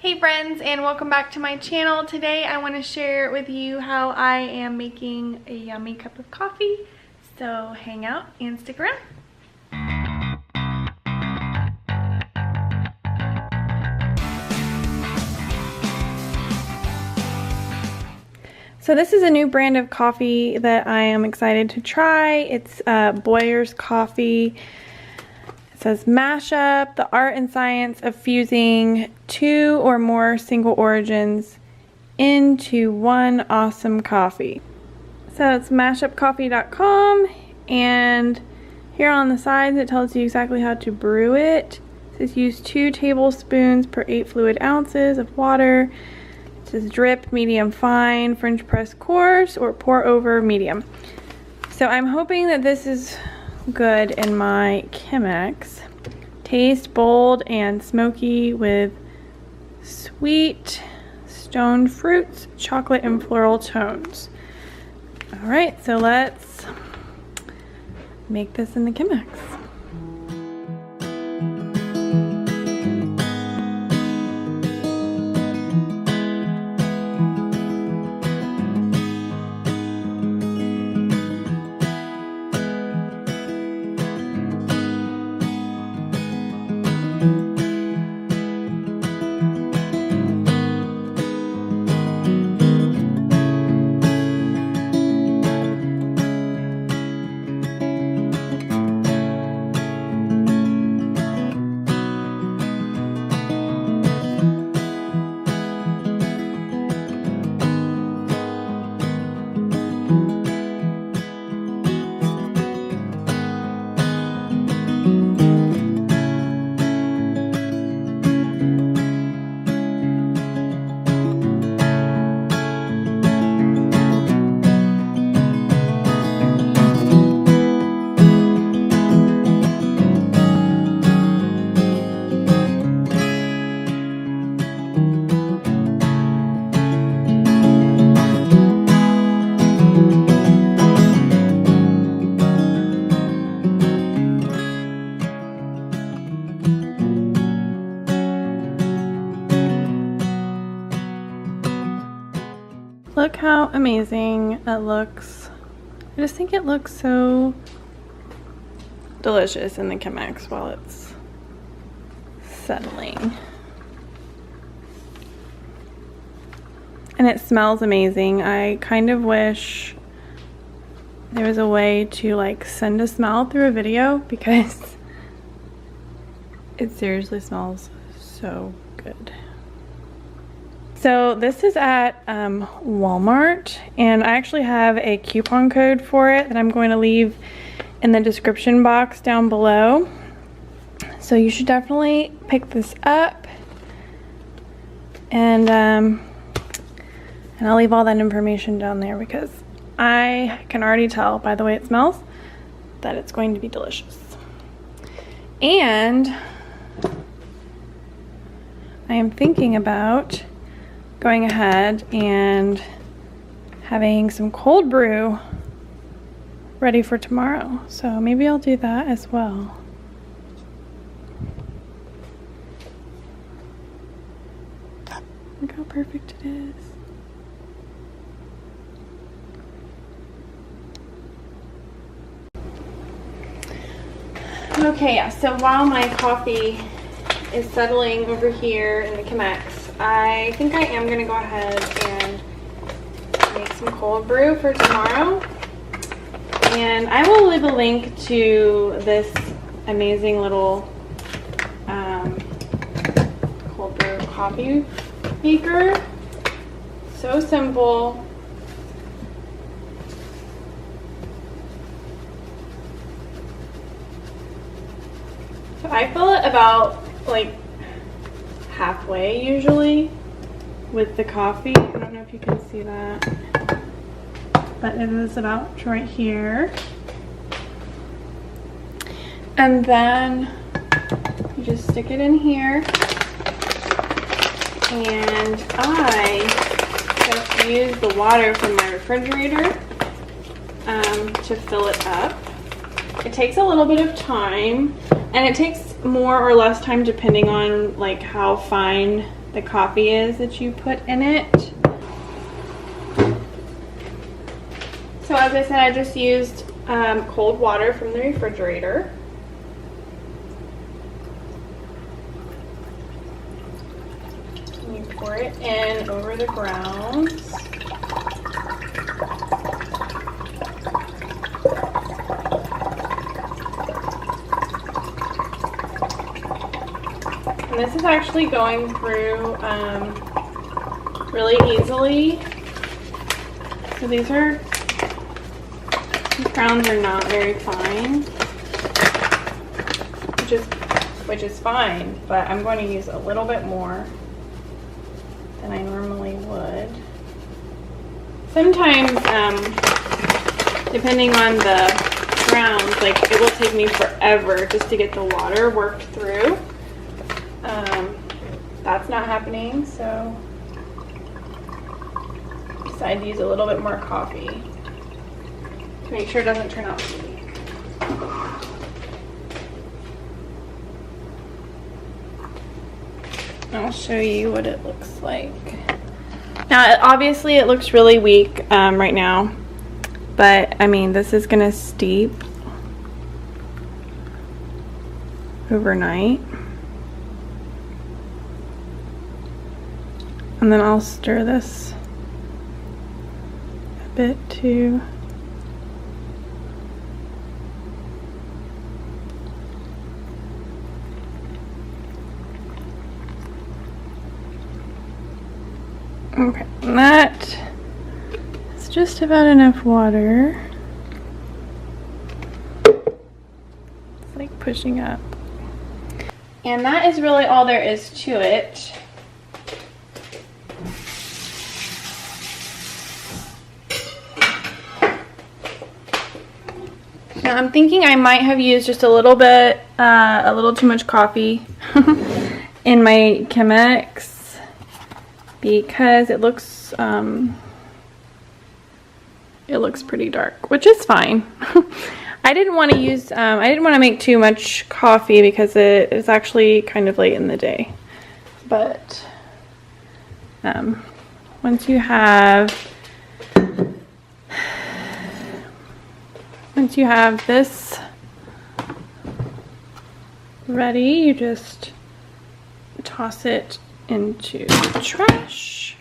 Hey friends, and welcome back to my channel. Today I want to share with you how I am making a yummy cup of coffee. So hang out and stick around. So this is a new brand of coffee that I am excited to try. It's Boyer's Coffee. It says mashup, the art and science of fusing 2 or more single origins into one awesome coffee. So it's mashupcoffee.com, and here on the sides it tells you exactly how to brew it. It says use 2 tablespoons per 8 fluid ounces of water. It says drip, medium fine, French press coarse, or pour over medium. So I'm hoping that this is good in my Chemex. Taste bold and smoky with sweet stone fruits, chocolate, and floral tones. All right, so let's make this in the Chemex. Look how amazing it looks. I just think it looks so delicious in the Chemex while it's settling. And it smells amazing. I kind of wish there was a way to like send a smell through a video, because it seriously smells so good. So this is at Walmart, and I actually have a coupon code for it that I'm going to leave in the description box down below. So you should definitely pick this up, and I'll leave all that information down there, because I can already tell by the way it smells that it's going to be delicious. And I am thinking about going ahead and having some cold brew ready for tomorrow. So maybe I'll do that as well. Look how perfect it is. Okay, yeah, so while my coffee is settling over here in the Chemex, I think I am gonna go ahead and make some cold brew for tomorrow. And I will leave a link to this amazing little cold brew coffee maker. So simple. So I fill it about like halfway usually with the coffee. I don't know if you can see that, but it is about right here. And then you just stick it in here, and I just use the water from my refrigerator to fill it up. It takes a little bit of time, and it takes more or less time depending on like how fine the coffee is that you put in it. So as I said, I just used cold water from the refrigerator. And you pour it in over the grounds. And this is actually going through really easily. So these grounds are not very fine, which is fine, but I'm going to use a little bit more than I normally would. Sometimes, depending on the grounds, like it will take me forever just to get the water worked through. That's not happening, so I decided to use a little bit more coffee to make sure it doesn't turn out sweet. I'll show you what it looks like. Now, obviously it looks really weak right now, but I mean, this is gonna steep overnight. And then I'll stir this a bit too. Okay, that is just about enough water. It's like pushing up. And that is really all there is to it. Now I'm thinking I might have used just a little too much coffee in my Chemex because it looks pretty dark, which is fine. I didn't want to make too much coffee because it is actually kind of late in the day. But once you have this ready, you just toss it into the trash.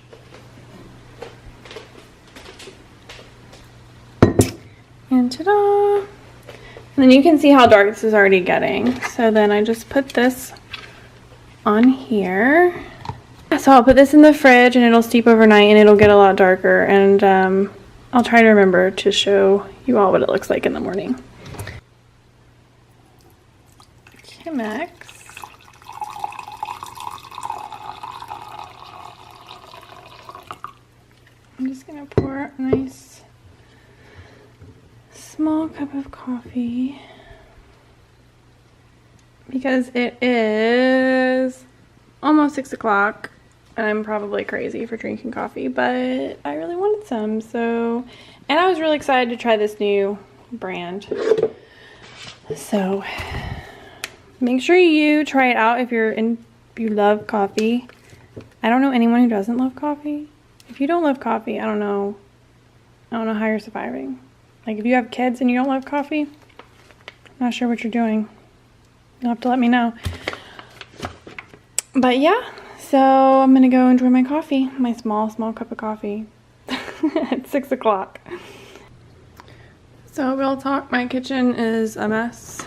And ta-da! And then you can see how dark this is already getting. So then I just put this on here. So I'll put this in the fridge and it'll steep overnight and it'll get a lot darker. And I'll try to remember to show you all what it looks like in the morning. Chemex. I'm just gonna pour a nice small cup of coffee because it is almost 6 o'clock and I'm probably crazy for drinking coffee, but I really wanted some. So, and I was really excited to try this new brand. So make sure you try it out if you love coffee. I don't know anyone who doesn't love coffee. If you don't love coffee, I don't know how you're surviving. Like if you have kids and you don't love coffee, I'm not sure what you're doing. You'll have to let me know. But yeah, so I'm gonna go enjoy my coffee, my small cup of coffee at 6 o'clock. So real talk, my kitchen is a mess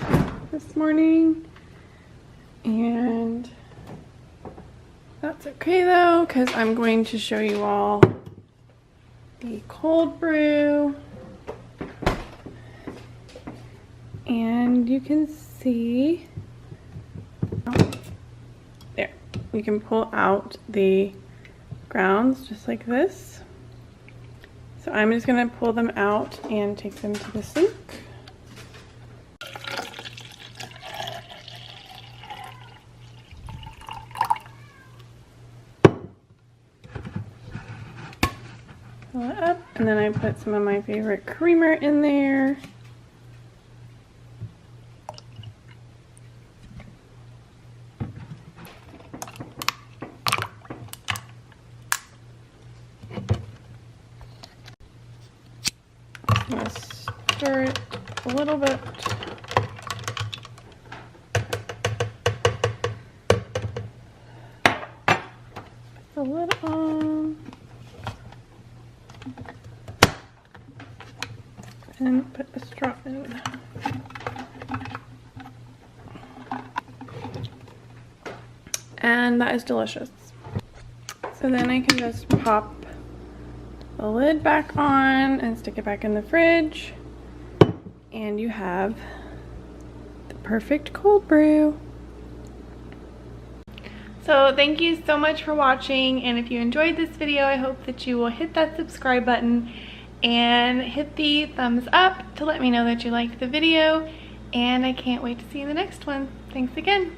this morning. And that's okay though, because I'm going to show you all the cold brew. And you can see, there, we can pull out the grounds just like this. So I'm just going to pull them out and take them to the sink. Pull it up, and then I put some of my favorite creamer in there. stir it a little bit. A little on. And put a straw in. And that is delicious. So then I can just pop the lid back on and stick it back in the fridge. And you have the perfect cold brew. So thank you so much for watching, and if you enjoyed this video, I hope that you will hit that subscribe button and hit the thumbs up to let me know that you liked the video, and I can't wait to see you in the next one. Thanks again.